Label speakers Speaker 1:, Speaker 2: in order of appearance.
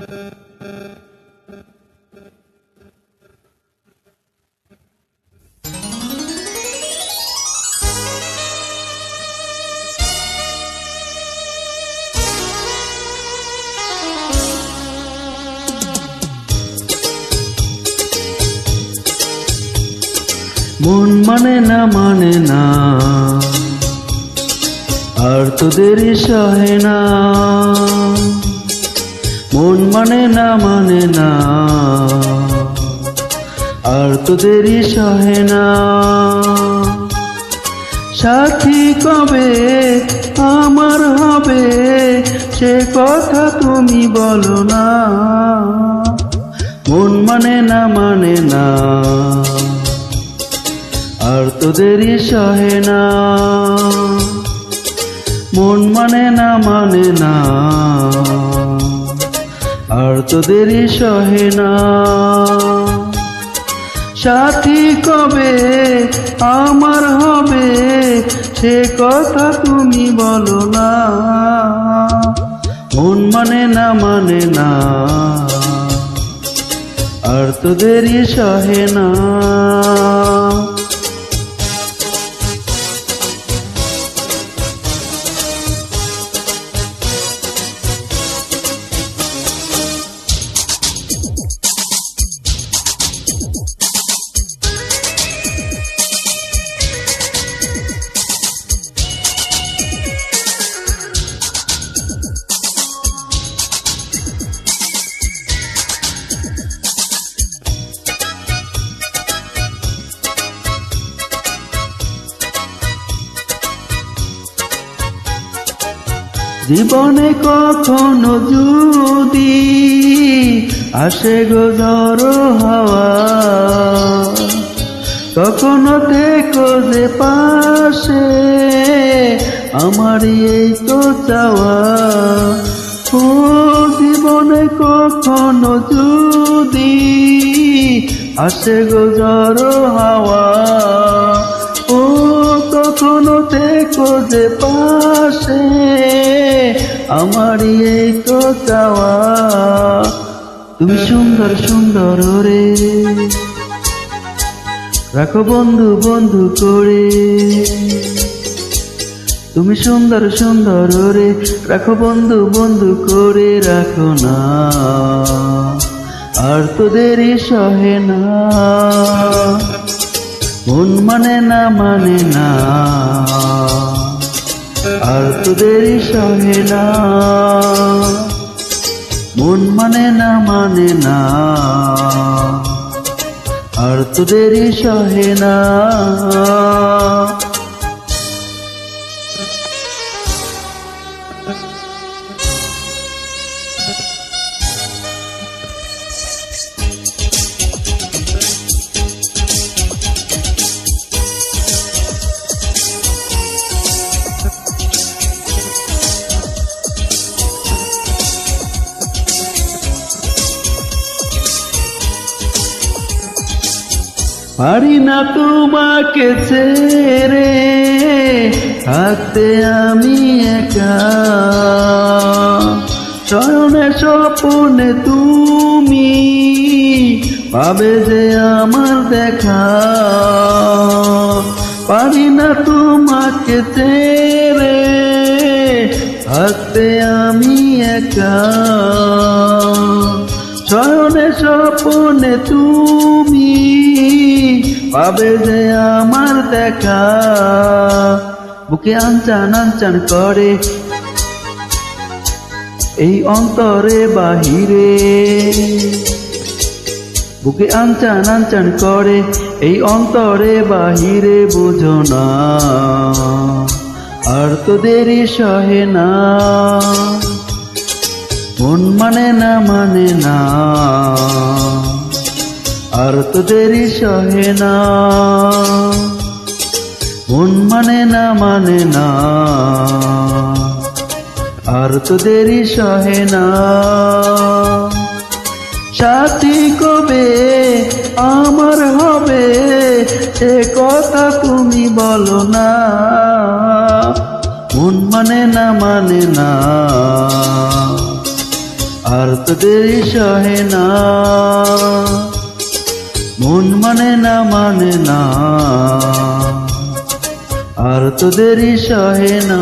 Speaker 1: মন মানে না আর তোদেরই সহে না। মন মানে না আর তোদেরই সহে না। সাথী কবে আমার হবে সে কথা তুমি বলো না। মন মানে না আর তোদেরই সহে না। মন মানে না আর তোদেরই সহে না। সাথী কবে আমার হবে সে কথা তুমি বলো না। মন মানে না আর তোদেরই সহে না। জীবনে কখনো যদি আসে গো ঝড়ো হাওয়া, তখনো থেকো যে পাশে আমারই এই তো চাওয়া। ও জীবনে কখনো যদি আসে গো ঝড়ো হাওয়া, ও কখনো থেকো যে পাশে আমারই এই তো চাওয়া। তুমি সুন্দর সুন্দর রে রাখো বন্ধু বন্ধু করে, তুমি সুন্দর সুন্দর রে রাখো বন্ধু বন্ধু করে রাখো না, আর তোদেরই সহে না। মন মানে না আর তোদেরই সহে না। মন মানে না আর তোদেরই সহে না। পারি না তোমাকে ছেড়ে থাকতে আমি একা, শয়নে স্বপ্নে তুমি পাবে যে আমার দেখা। পারি না তোমাকে ছেড়ে থাকতে আমি একা, শয়নে স্বপ্নে তুমি পাবে যে আমার দেখা। বুকে আনচান আনচান করে এই অন্তরে বাহিরে, বুকে আনচান আনচান করে এই অন্তরে বাহিরে। বুঝো না আর তোদেরই সহে না। মন মানে না আর তোদেরই সহে না। মন মানে না আর তোদেরই সহে না। সাথী কবে আমার হবে সে কথা তুমি বলো না। মন মানে না আর তোদের সহে না, মন মানে না, আর তোদের সহে না।